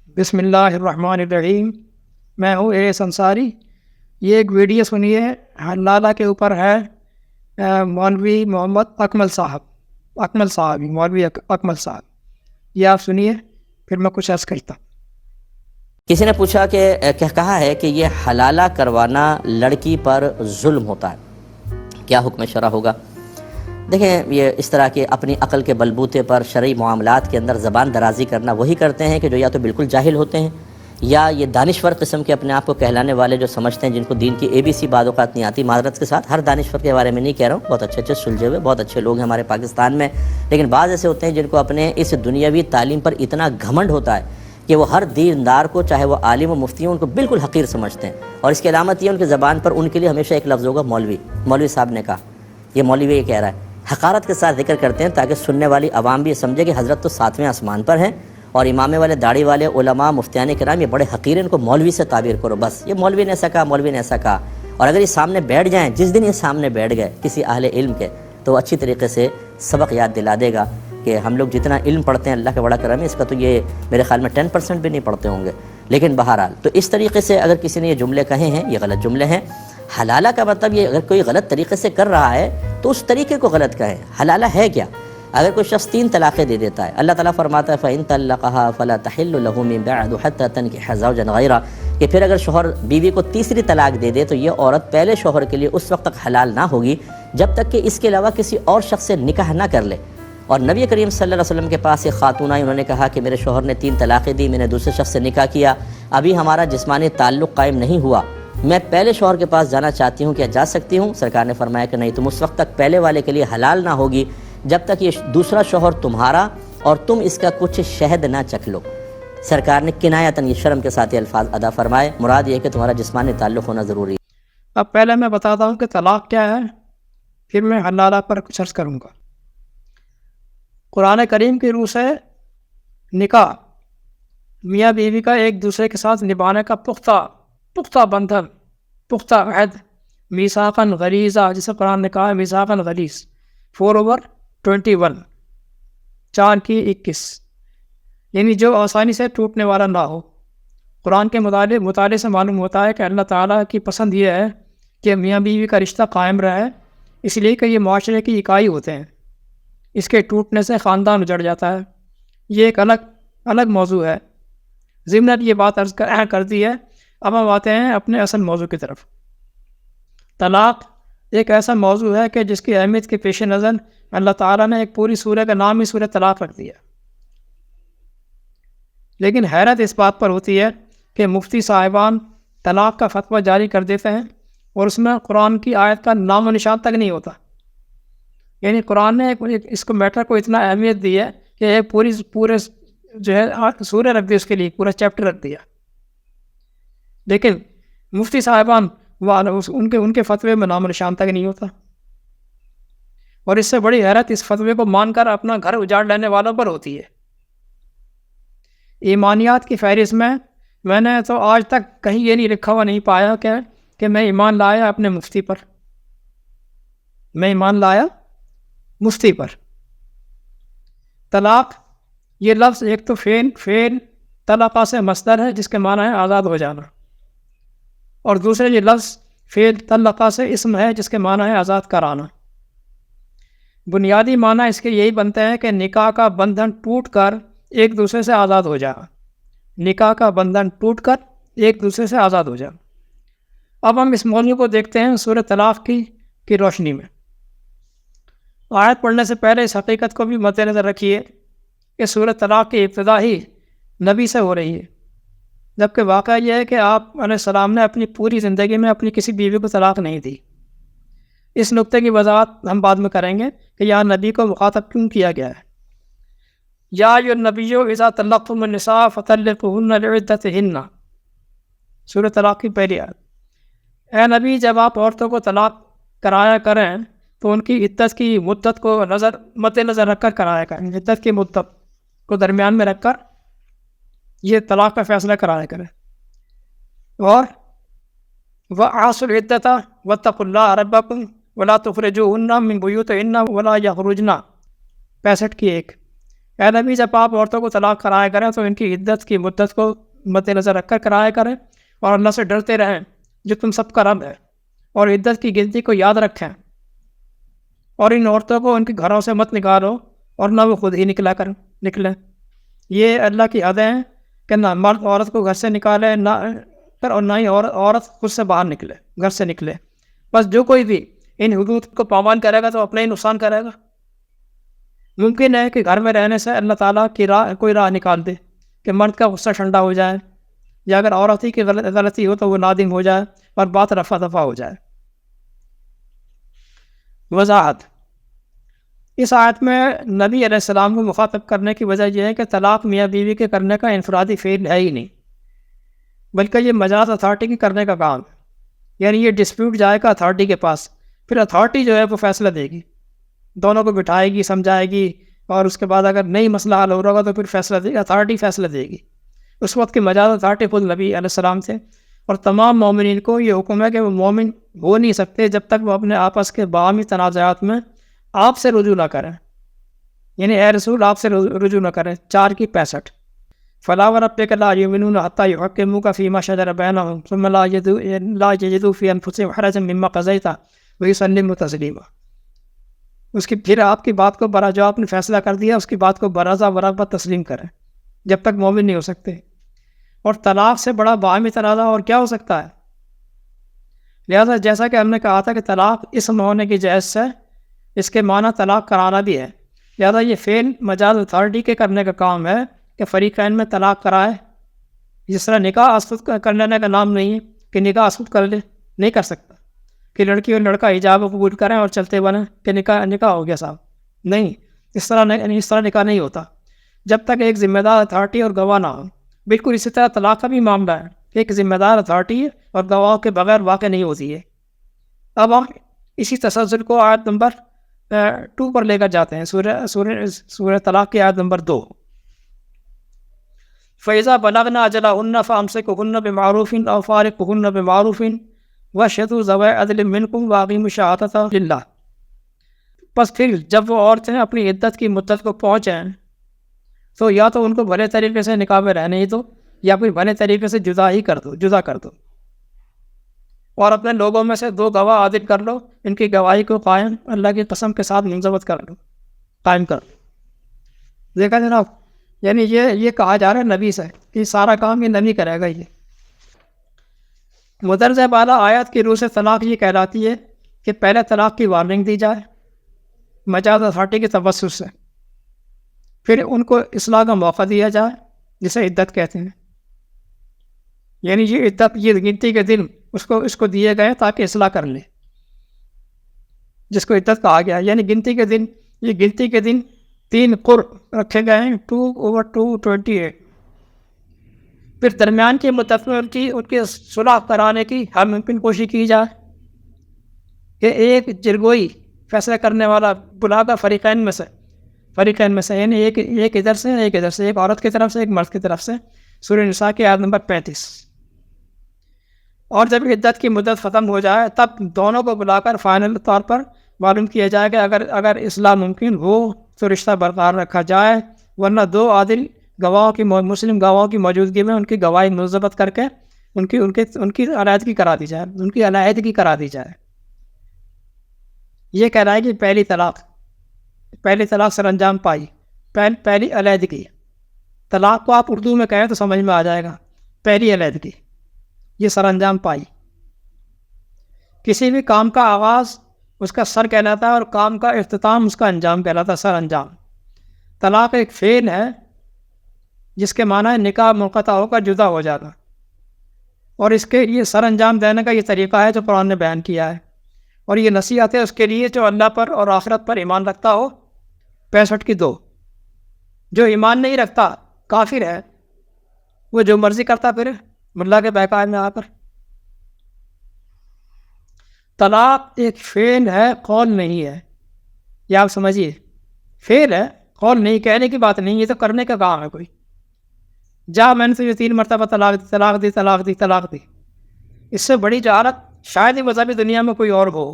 بسم اللہ الرحمن الرحیم۔ میں ہوں ایس انصاری۔ یہ ایک ویڈیو سنیے، حلالہ کے اوپر ہے، مولوی محمد اکمل صاحب مولوی اکمل صاحب۔ یہ آپ سنیے، پھر میں کچھ عرض کرتا ہوں۔ کسی نے پوچھا کہ کہا ہے کہ یہ حلالہ کروانا لڑکی پر ظلم ہوتا ہے، کیا حکم شرع ہوگا؟ دیکھیں، یہ اس طرح کے اپنی عقل کے بلبوتے پر شرعی معاملات کے اندر زبان درازی کرنا وہی کرتے ہیں کہ جو یا تو بالکل جاہل ہوتے ہیں، یا یہ دانشور قسم کے اپنے آپ کو کہلانے والے جو سمجھتے ہیں، جن کو دین کی ABC بعض اوقات نہیں آتی۔ معذرت کے ساتھ ہر دانشور کے بارے میں نہیں کہہ رہا ہوں، بہت اچھے سلجھے ہوئے بہت اچھے لوگ ہیں ہمارے پاکستان میں، لیکن بعض ایسے ہوتے ہیں جن کو اپنے اس دنیاوی تعلیم پر اتنا گھمنڈ ہوتا ہے کہ وہ ہر دیندار کو، چاہے وہ عالم و مفتی ہوں، ان کو بالکل حقیر سمجھتے ہیں۔ اور اس کی علامت یہ ان کی زبان پر ان کے لیے ہمیشہ ایک لفظ ہوگا، مولوی صاحب نے کہا، یہ مولوی یہ کہہ رہا ہے۔ حقارت کے ساتھ ذکر کرتے ہیں تاکہ سننے والی عوام بھی یہ سمجھے کہ حضرت تو 7ویں آسمان پر ہیں، اور امامے والے داڑھی والے علماء مفتیان کرام یہ بڑے حقیر ہیں، ان کو مولوی سے تعبیر کرو، بس یہ مولوی نے ایسا کہا، مولوی نے ایسا کہا۔ اور اگر یہ سامنے بیٹھ جائیں، جس دن یہ سامنے بیٹھ گئے کسی اہل علم کے، تو وہ اچھی طریقے سے سبق یاد دلا دے گا کہ ہم لوگ جتنا علم پڑھتے ہیں، اللہ کا بڑا کرم ہے، اس کا تو یہ میرے خیال میں 10% بھی نہیں پڑھتے ہوں گے۔ لیکن بہرحال تو اس طریقے سے اگر کسی نے یہ جملے کہے ہیں، یہ غلط جملے ہیں۔ حلالہ کا مطلب یہ، اگر کوئی غلط طریقے سے کر رہا ہے تو اس طریقے کو غلط کہیں۔ حلالہ ہے کیا؟ اگر کوئی شخص 3 طلاقیں دے دیتا ہے، اللہ تعالیٰ فرماتا ہے فَإِن طَلَّقَهَا فَلَا تَحِلُّ لَهُ مِن بَعْدُ حَتَّى تَنكِحَ زَوْجًا غَيْرَهُ، کہ پھر اگر شوہر بیوی کو تیسری طلاق دے دے تو یہ عورت پہلے شوہر کے لیے اس وقت تک حلال نہ ہوگی جب تک کہ اس کے علاوہ کسی اور شخص سے نکاح نہ کر لے۔ اور نبی کریم صلی اللہ علیہ وسلم کے پاس ایک خاتون آئی، انہوں نے کہا کہ میرے شوہر نے 3 طلاقیں دی، میں نے دوسرے شخص سے نکاح کیا، ابھی ہمارا جسمانی تعلق قائم نہیں ہوا، میں پہلے شوہر کے پاس جانا چاہتی ہوں، کیا جا سکتی ہوں؟ سرکار نے فرمایا کہ نہیں، تم اس وقت تک پہلے والے کے لیے حلال نہ ہوگی جب تک یہ دوسرا شوہر تمہارا اور تم اس کا کچھ شہد نہ چکھ لو۔ سرکار نے کنایتاً یہ شرم کے ساتھ یہ الفاظ ادا فرمائے، مراد یہ کہ تمہارا جسمانی تعلق ہونا ضروری ہے۔ اب پہلے میں بتاتا ہوں کہ طلاق کیا ہے، پھر میں حلالہ پر کچھ عرض کروں گا۔ قرآن کریم کی روح سے نکاح میاں بیوی کا ایک دوسرے کے ساتھ نبھانے کا پختہ بندھن، پختہ عہد، میثاقاً غلیظا، جسے قرآن نے کہا ہے میثاقاً غلیظ 4/21، 4/21، یعنی جو آسانی سے ٹوٹنے والا نہ ہو۔ قرآن کے مطالعے سے معلوم ہوتا ہے کہ اللہ تعالیٰ کی پسند یہ ہے کہ میاں بیوی کا رشتہ قائم رہے، اس لیے کہ یہ معاشرے کی اکائی ہوتے ہیں، اس کے ٹوٹنے سے خاندان اجڑ جاتا ہے۔ یہ ایک الگ موضوع ہے، ضمن یہ بات عرض کر دی ہے۔ اب ہم آتے ہیں اپنے اصل موضوع کی طرف۔ طلاق ایک ایسا موضوع ہے کہ جس کی اہمیت کے پیش نظر اللہ تعالیٰ نے ایک پوری سورہ کا نام ہی سورہ طلاق رکھ دیا۔ لیکن حیرت اس بات پر ہوتی ہے کہ مفتی صاحبان طلاق کا فتویٰ جاری کر دیتے ہیں اور اس میں قرآن کی آیت کا نام و نشان تک نہیں ہوتا۔ یعنی قرآن نے اس کو میٹر کو اتنا اہمیت دی ہے کہ ایک پورے جو ہے سورہ رکھ دی، اس کے لیے پورا چیپٹر رکھ دیا، لیکن مفتی صاحبان ان کے فتوے میں نام و نشان تک نہیں ہوتا۔ اور اس سے بڑی حیرت اس فتوے کو مان کر اپنا گھر اجاڑ لینے والوں پر ہوتی ہے۔ ایمانیات کی فہرست میں نے تو آج تک کہیں یہ نہیں لکھا ہوا نہیں پایا کہ میں ایمان لایا اپنے مفتی پر، میں ایمان لایا مفتی پر۔ طلاق یہ لفظ ایک تو فعل طلقہ سے مصدر ہے جس کے معنی ہے آزاد ہو جانا، اور دوسرے یہ لفظ فعل طلقہ سے اسم ہے جس کے معنی ہے آزاد کرانا۔ بنیادی معنی اس کے یہی بنتے ہیں کہ نکاح کا بندھن ٹوٹ کر ایک دوسرے سے آزاد ہو جا، نکاح کا بندھن ٹوٹ کر ایک دوسرے سے آزاد ہو جا۔ اب ہم اس موضوع کو دیکھتے ہیں سورہ طلاق کی روشنی میں۔ آیت پڑھنے سے پہلے اس حقیقت کو بھی مد نظر رکھیے کہ سورہ طلاق کی ابتدا ہی نبی سے ہو رہی ہے، جبکہ واقعہ یہ ہے کہ آپ علیہ السلام نے اپنی پوری زندگی میں اپنی کسی بیوی کو طلاق نہیں دی۔ اس نقطے کی وضاحت ہم بعد میں کریں گے کہ یہاں نبی کو مخاطب کیوں کیا گیا ہے۔ یا ایھا النبی اذا طلقتم النساء فطلقوهن لعدتهن، سورہ طلاق کی پہلی آیت۔ اے نبی، جب آپ عورتوں کو طلاق کرایا کریں تو ان کی عدت کی مدت کو مد نظر رکھ کر کرایا کریں، عدت کی مدت کو درمیان میں رکھ کر یہ طلاق کا فیصلہ کرایا کریں۔ اور وَأَحْصُوا الْعِدَّةَ وَاتَّقُوا اللَّهَ رَبَّكُمْ وَلَا تُخْرِجُوهُنَّ مِن بُيُوتِهِنَّ وَلَا يَخْرُجْنَ، 65 کی ایک۔ اے نبی جب آپ عورتوں کو طلاق کرایا کریں تو ان کی عدت کی مدت کو مد نظر رکھ کر کرایا کریں اور اللہ سے ڈرتے رہیں جو تم سب کا رب ہے، اور عدت کی گنتی کو یاد رکھیں، اور ان عورتوں کو ان کے گھروں سے مت نکالو اور نہ وہ خود ہی نکلیں۔ یہ اللہ کی حدیں ہیں کہ نہ مرد عورت کو گھر سے نکالے اور نہ ہی عورت خود سے باہر گھر سے نکلے۔ بس جو کوئی بھی ان حدود کو پامال کرے گا تو اپنا ہی نقصان کرے گا۔ ممکن ہے کہ گھر میں رہنے سے اللہ تعالیٰ کی کوئی راہ نکال دے کہ مرد کا غصہ ٹھنڈا ہو جائے، یا اگر عورت ہی کی غلطی ہو تو وہ نادم ہو جائے اور بات رفع دفع ہو جائے۔ وضاحت: اس آیت میں نبی علیہ السلام کو مخاطب کرنے کی وجہ یہ ہے کہ طلاق میاں بیوی کے کرنے کا انفرادی فعل ہے ہی نہیں، بلکہ یہ مجاز اتھارٹی کی کرنے کا کام ہے۔ یعنی یہ ڈسپیوٹ جائے گا اتھارٹی کے پاس، پھر اتھارٹی جو ہے وہ فیصلہ دے گی، دونوں کو بٹھائے گی، سمجھائے گی، اور اس کے بعد اگر نہیں مسئلہ حل ہو رہا ہوگا تو پھر فیصلہ دے گی، اتھارٹی فیصلہ دے گی۔ اس وقت کی مجاز اتھارٹی خود نبی علیہ السلام تھے، اور تمام مومنین کو یہ حکم ہے کہ وہ مومن ہو نہیں سکتے جب تک وہ اپنے آپس کے باہمی تنازعات میں آپ سے رجوع نہ کریں، یعنی اے رسول آپ سے رجوع نہ کریں۔ 4:65 فَلَا وَرَبِّكَ لَا يُؤْمِنُونَ حَتَّىٰ يُحَكِّمُوكَ فِي مَا شَجَرَ بَيْنَهُمْ ثُمَّ لَا يَجِدُوا فِي أَنفُسِهِمْ حَرَجًا مِّمَّا قَضَيْتَ وَيُسَلِّمُوا تَسْلِيمًا۔ اس کی پھر آپ کی بات کو جو آپ نے فیصلہ کر دیا اس کی بات کو برضا ورغبت تسلیم کریں، جب تک مومن نہیں ہو سکتے۔ اور طلاق سے بڑا باہمی تنازع اور کیا ہو سکتا ہے؟ لہذا جیسا کہ ہم نے کہا تھا کہ طلاق اسم ہونے کی جہت سے اس کے معنی طلاق کرانا بھی ہے، لہذا یہ فعل مجاز اتھارٹی کے کرنے کا کام ہے کہ فریقین میں طلاق کرائے۔ جس طرح نکاح اسقط کر لینے کا نام نہیں ہے کہ نکاح اسقط کر لے، نہیں کر سکتا کہ لڑکی اور لڑکا حجاب کو قبول کریں اور چلتے بنیں کہ نکاح ہو گیا صاحب، نہیں، اس طرح نکاح نہیں ہوتا جب تک ایک ذمہ دار اتھارٹی اور گواہ نہ ہو۔ بالکل اسی طرح طلاق کا بھی معاملہ ہے کہ ایک ذمہ دار اتھارٹی اور گواہ کے بغیر واقع نہیں ہوتی ہے۔ اب ہم اسی تسلسل کو آیت نمبر 2 پر لے کر جاتے ہیں، سورہ طلاق کی آیت نمبر 2۔ فَإِذَا بَلَغْنَا أَجَلَهُنَّ فَأَمْسِكُوهُنَّ بِمَعْرُوفٍ أَوْ فَارِقُوهُنَّ بِمَعْرُوفٍ وَأَشْهِدُوا ذَوَيْ عَدْلٍ مِّنكُمْ وَأَقِيمُوا الشَّهَادَةَ لِلَّهِ۔ پس پھر جب وہ عورتیں اپنی عدت کی مدت کو پہنچیں تو یا تو ان کو بھلے طریقے سے نکاح میں رہنے ہی دو، یا پھر بھلے طریقے سے جدا کر دو، اور اپنے لوگوں میں سے 2 گواہ عادل کر لو، ان کی گواہی کو قائم اللہ کی قسم کے ساتھ منضبط کر لو، قائم کر لو۔ دیکھا جناب، یعنی یہ کہا جا رہا ہے نبی سے کہ سارا کام یہ نبی کرے گا۔ یہ مدرجہ بالا آیات کی روح سے طلاق یہ کہلاتی ہے کہ پہلے طلاق کی وارننگ دی جائے مجاز اتھارٹی کے توسط سے، پھر ان کو اصلاح کا موقع دیا جائے جسے عدت کہتے ہیں۔ یعنی یہ عدت، یہ گنتی کے دن اس کو دیے گئے تاکہ اصلاح کر لے، جس کو عدت کہا گیا۔ یعنی گنتی کے دن 3 قرء رکھے گئے ہیں، 2/228۔ پھر درمیان کی مدت میں ان کی صلح کرانے کی ہر ممکن کوشش کی جائے کہ ایک جرگوئی فیصلہ کرنے والا بلا کر فریقین میں سے یعنی ایک ادھر سے ایک عورت کی طرف سے ایک مرد کی طرف سے۔ سورہ نساء کی آیت نمبر 35۔ اور جب عدت کی مدت ختم ہو جائے تب دونوں کو بلا کر فائنل طور پر معلوم کیا جائے کہ اگر اصلاح ممکن ہو تو رشتہ برقرار رکھا جائے، ورنہ 2 عادل مسلم گواہوں کی موجودگی میں ان کی گواہی منضبط کر کے ان کی علیحدگی کرا دی جائے۔ یہ کہلائے گی پہلی طلاق سر انجام پائی، پہلی علیحدگی۔ طلاق کو آپ اردو میں کہیں تو سمجھ میں آ جائے گا، پہلی علیحدگی، یہ سر انجام پائی۔ کسی بھی کام کا آغاز اس کا سر کہلاتا ہے اور کام کا اختتام اس کا انجام کہلاتا ہے، سر انجام۔ طلاق ایک فعل ہے جس کے معنی ہے نکاح منقطع ہو کر جدا ہو جانا، اور اس کے یہ سر انجام دینے کا یہ طریقہ ہے جو قرآن نے بیان کیا ہے، اور یہ نصیحت ہے اس کے لیے جو اللہ پر اور آخرت پر ایمان رکھتا ہو۔ 65 جو ایمان نہیں رکھتا کافر ہے، وہ جو مرضی کرتا پھر ملا کے بہکاوے میں آ کر۔ طلاق ایک فعل ہے، قول نہیں ہے، یہ آپ سمجھیے، فعل ہے، قول نہیں، کہنے کی بات نہیں، یہ تو کرنے کا کام ہے۔ کوئی میں نے تو یہ 3 مرتبہ طلاق دی، اس سے بڑی جہالت شاید ہی مذہبی دنیا میں کوئی اور ہو۔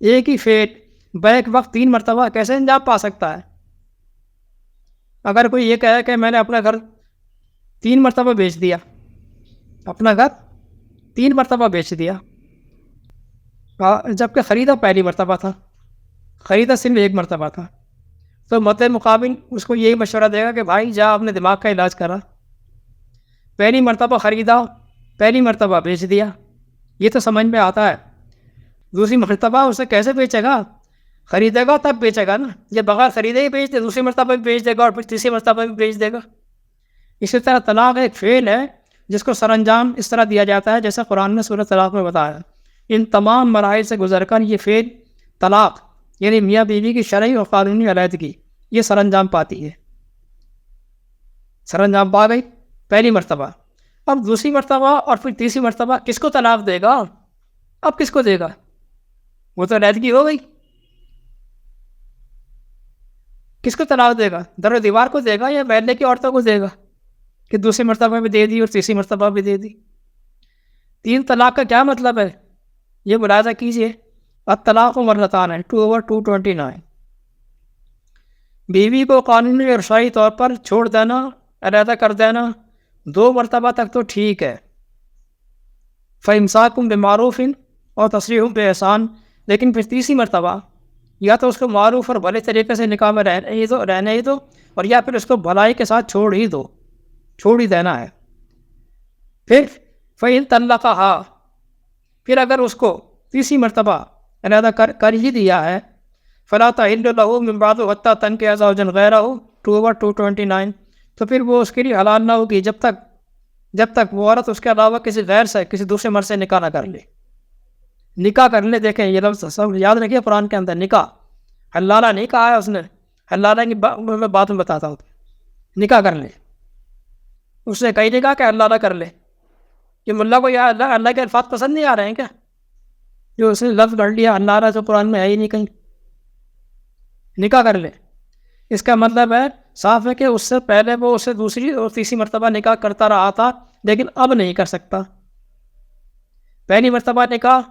ایک ہی فعل بیک وقت 3 مرتبہ کیسے انجام پا سکتا ہے؟ اگر کوئی یہ کہے کہ میں نے اپنا گھر 3 مرتبہ بیچ دیا، اپنا گھر 3 مرتبہ بیچ دیا، جبکہ خریدا پہلی مرتبہ تھا، خریدا صرف 1 مرتبہ تھا، تو مد مقابل اس کو یہی مشورہ دے گا کہ بھائی جا اپنے دماغ کا علاج کرا، پہلی مرتبہ خریدا، پہلی مرتبہ بیچ دیا، یہ تو سمجھ میں آتا ہے، دوسری مرتبہ اسے کیسے بیچے گا؟ خریدے گا تب بیچے گا نا، یہ بغیر خریدے ہی بیچ دے، دوسری مرتبہ بھی بیچ دے گا اور پھر تیسری مرتبہ بھی بیچ دے گا۔ اسی طرح طلاق ایک فعل ہے جس کو سر انجام اس طرح دیا جاتا ہے جیسے قرآن نے سورۃ طلاق میں بتایا۔ ان تمام مراحل سے گزر کر یہ فعل طلاق یعنی میاں بیوی کی شرعی اور قانونی علیحدگی یہ سر انجام پاتی ہے، سر انجام پا گئی پہلی مرتبہ۔ اب دوسری مرتبہ اور پھر تیسری مرتبہ کس کو طلاق دے گا؟ اب کس کو دے گا؟ وہ تو علیحدگی ہو گئی، کس کو طلاق دے گا؟ در و دیوار کو دے گا یا محلے کی عورتوں کو دے گا کہ دوسری مرتبہ بھی دے دی اور تیسری مرتبہ بھی دے دی؟ 3 طلاق کا کیا مطلب ہے یہ ملاحظہ کیجئے۔ الطلاق مرتان ہے 2/229۔ بیوی کو قانونی اور شرعی طور پر چھوڑ دینا، علیحدہ کر دینا 2 مرتبہ تک تو ٹھیک ہے، فَإِمْسَاكٌ بِمَعْرُوفٍ اور تَصْرِيحٌ بِإِحْسَان، لیکن پھر تیسری مرتبہ یا تو اس کو معروف اور بھلے طریقے سے نکاح میں رہنے ہی دو اور یا پھر اس کو بھلائی کے ساتھ چھوڑ ہی دینا ہے۔ پھر فَإِن طَلَّقَهَا، پھر اگر اس کو تیسری مرتبہ علیحدہ کر ہی دیا ہے، فَلَا تَحِلُّ لَهُ مِن بَعْدُ حَتَّىٰ تَنكِحَ زَوْجًا غَيْرَهُ 2/229، تو پھر وہ اس کے لیے حلال نہ ہوگی جب تک وہ عورت اس کے علاوہ کسی غیر سے، کسی دوسرے مرد سے نکاح نہ کر لے۔ نکاح کر لے، دیکھیں یہ لفظ سب یاد رکھیے، قرآن کے اندر نکاح، حلالہ نہیں کہا ہے اس نے، حلالہ کی میں بات میں بتاتا ہوں، نکاح کر لے، اس نے کئی نکاح کہ حلالہ کر لے، کہ ملا کو یا اللہ کے الفاظ پسند نہیں آ رہے ہیں کیا؟ جو اس نے لفظ گڑھ لیا حلالہ جو قرآن میں ہے ہی نہیں کہیں، نکاح کر لے، اس کا مطلب ہے صاف ہے کہ اس سے پہلے وہ اسے دوسری اور تیسری مرتبہ نکاح کرتا رہا تھا لیکن اب نہیں کر سکتا۔ پہلی مرتبہ نکاح،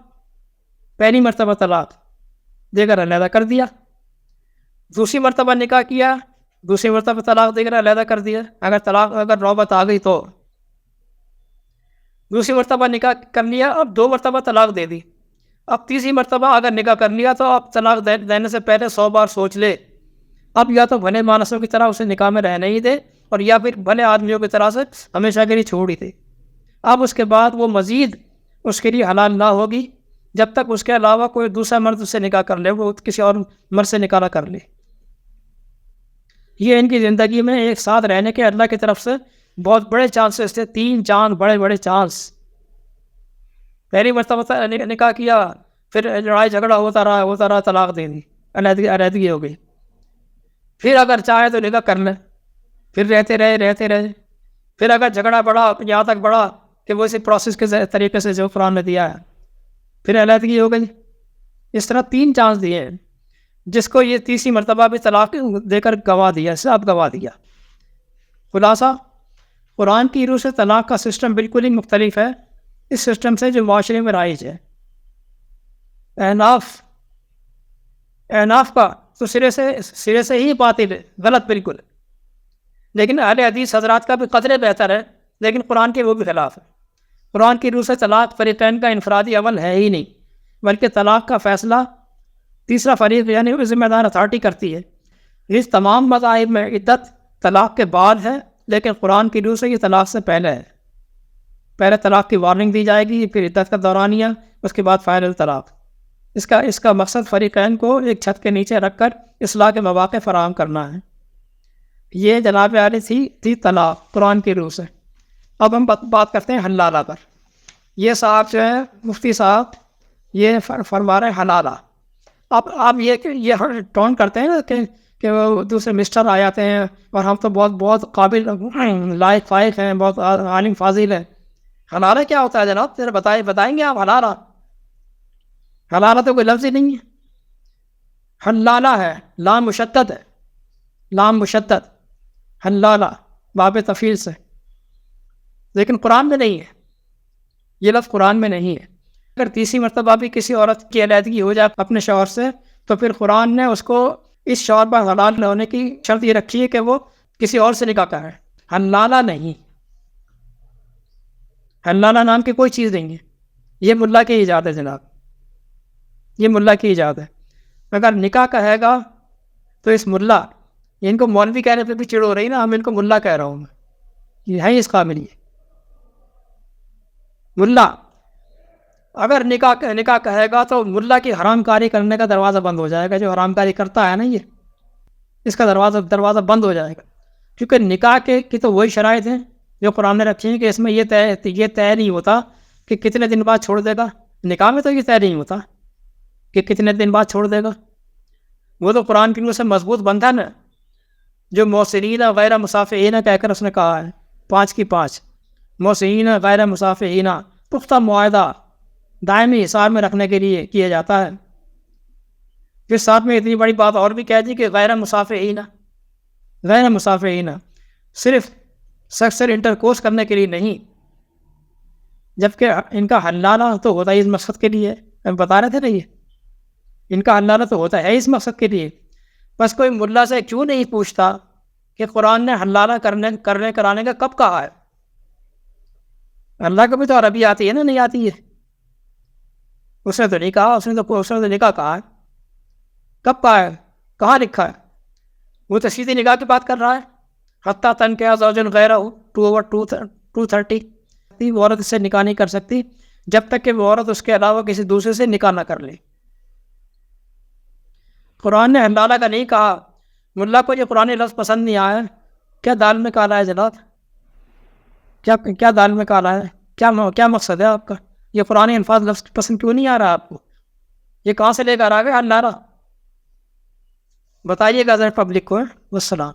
پہلی مرتبہ طلاق دے کر علیحدہ کر دیا، دوسری مرتبہ نکاح کیا، دوسری مرتبہ طلاق دے کر علیحدہ کر دیا۔ اگر نوبت آ گئی تو دوسری مرتبہ نکاح کر لیا، اب 2 مرتبہ طلاق دے دی، اب تیسری مرتبہ اگر نکاح کر لیا تو اب طلاق دینے سے پہلے 100 بار سوچ لے، اب یا تو بھلے مانسوں کی طرح اسے نکاح میں رہنے ہی دے اور یا پھر بھلے آدمیوں کی طرح سے ہمیشہ کے لیے چھوڑ ہی دے۔ اب اس کے بعد وہ مزید اس کے لیے حلال نہ ہوگی جب تک اس کے علاوہ کوئی دوسرا مرد اس سے نکاح کر لے، وہ کسی اور مرد سے نکاح نہ کر لے۔ یہ ان کی زندگی میں ایک ساتھ رہنے کے اللہ کی طرف سے بہت بڑے چانسز تھے، 3 چاند بڑے چانس۔ پہلی مرتبہ نکاح کیا، پھر لڑائی جھگڑا ہوتا رہا، طلاق دے دی، علیحدگی ہو گئی۔ پھر اگر چاہے تو نکاح کر لے، پھر رہتے رہے، پھر اگر جھگڑا بڑھا یہاں تک بڑھا کہ وہ اسی پروسیس کے طریقے سے جو قرآن نے دیا ہے، پھر علیحدگی ہو گئی۔ اس طرح 3 چانس دیے ہیں، جس کو یہ تیسری مرتبہ بھی طلاق دے کر گوا دیا، سب گوا دیا۔ خلاصہ قرآن کی روح سے طلاق کا سسٹم بالکل ہی مختلف ہے اس سسٹم سے جو معاشرے میں رائج ہے۔ احناف کا تو سرے سے ہی باطل ہے، غلط بالکل، لیکن اہل حدیث حضرات کا بھی قدرے بہتر ہے، لیکن قرآن کے وہ بھی خلاف ہے۔ قرآن کی روح سے طلاق فریقین کا انفرادی عمل ہے ہی نہیں، بلکہ طلاق کا فیصلہ تیسرا فریق یعنی ذمہ دار اتھارٹی کرتی ہے۔ اس تمام مذاہب میں عدت طلاق کے بعد ہے، لیکن قرآن کی روح سے یہ طلاق سے پہلے ہے۔ پہلے طلاق کی وارننگ دی جائے گی، پھر عدت کا دورانیہ، اس کے بعد فائنل طلاق۔ اس کا مقصد فریقین کو ایک چھت کے نیچے رکھ کر اصلاح کے مواقع فراہم کرنا ہے۔ یہ جناب عالی تھی طلاق قرآن کی روح سے۔ اب ہم بات کرتے ہیں حلالہ پر۔ یہ صاحب جو ہے مفتی صاحب یہ فرما رہے ہیں حلالہ۔ اب آپ یہ ٹون کرتے ہیں کہ وہ دوسرے مسٹر آ جاتے ہیں اور ہم تو بہت قابل لائق فائق ہیں، بہت عالم فاضل ہیں۔ حلالہ کیا ہوتا ہے جناب؟ ذرا بتائیں گے آپ؟ حلالہ تو کوئی لفظ ہی نہیں ہے، حلالہ ہے، لام مشدد ہے، لام مشدد، حلالہ باب تفعیل سے، لیکن قرآن میں نہیں ہے، یہ لفظ قرآن میں نہیں ہے۔ اگر تیسری مرتبہ بھی کسی عورت کی علیحدگی ہو جائے اپنے شوہر سے تو پھر قرآن نے اس کو اس شوہر پر حلال ہونے کی شرط یہ رکھی ہے کہ وہ کسی اور سے نکاح کا ہے، حلالہ نہیں، حلالہ نام کی کوئی چیز نہیں ہے، یہ ملا کی ایجاد ہے جناب، یہ ملا کی ایجاد ہے۔ اگر نکاح کہے گا تو اس ملا، ان کو مولوی کہنے پہ بھی چڑ ہو رہی نا، ہم ان کو ملا کہہ رہا ہوں میں، یہ ہے اس قابل یہ ملا۔ اگر نکاح کہے گا تو ملا کی حرام کاری کرنے کا دروازہ بند ہو جائے گا، جو حرام کاری کرتا ہے نا یہ، اس کا دروازہ بند ہو جائے گا، کیونکہ نکاح کی تو وہی شرائط ہیں جو قرآن نے رکھی ہیں کہ اس میں یہ طے نہیں ہوتا کہ کتنے دن بعد چھوڑ دے گا، نکاح میں تو یہ طے نہیں ہوتا کہ کتنے دن بعد چھوڑ دے گا، وہ تو قرآن کی سے مضبوط بندھن ہے جو موسرین غیر مسافحین کہہ کر اس نے کہا ہے، 5 کی 5 موسرین غیر مسافحین، پختہ معاہدہ دائمی حساب میں رکھنے کے لیے کیا جاتا ہے۔ پھر ساتھ میں اتنی بڑی بات اور بھی کہہ دی کہ غیر مسافحین، غیر مسافحین صرف سیکسل انٹرکورس کرنے کے لیے نہیں، جبکہ ان کا حلالہ تو ہوتا ہے اس مقصد کے لیے، ہم بتا رہے تھے نا، یہ ان کا حلالہ تو ہوتا ہے اس مقصد کے لیے۔ بس کوئی ملا سے کیوں نہیں پوچھتا کہ قرآن نے حلالہ کرانے کا کب کہا ہے؟ اللہ کو بھی تو عربی آتی ہے نا، نہیں آتی ہے؟ اس نے تو نہیں کہا، اس نے تو نکاح کہا ہے، کب کہا ہے، کہاں لکھا ہے؟ وہ تو سیدھی نکاح کی بات کر رہا ہے، حتیٰ تنکح زوجا غیرہ 230، وہ عورت اس سے نکاح نہیں کر سکتی جب تک کہ وہ عورت اس کے علاوہ کسی دوسرے سے نکاح نہ کر لے۔ قرآن نے حلالہ کا نہیں کہا، ملا کو یہ قرآن لفظ پسند نہیں آیا، کیا دال میں کالا ہے جناب؟ کیا دال میں کالا ہے؟ کیا مقصد ہے آپ کا؟ یہ قرآن الفاظ لفظ پسند کیوں نہیں آ رہا آپ کو؟ یہ کہاں سے لے کر آ گئے حلالہ؟ بتائیے گا ذرا پبلک کو۔ والسلام۔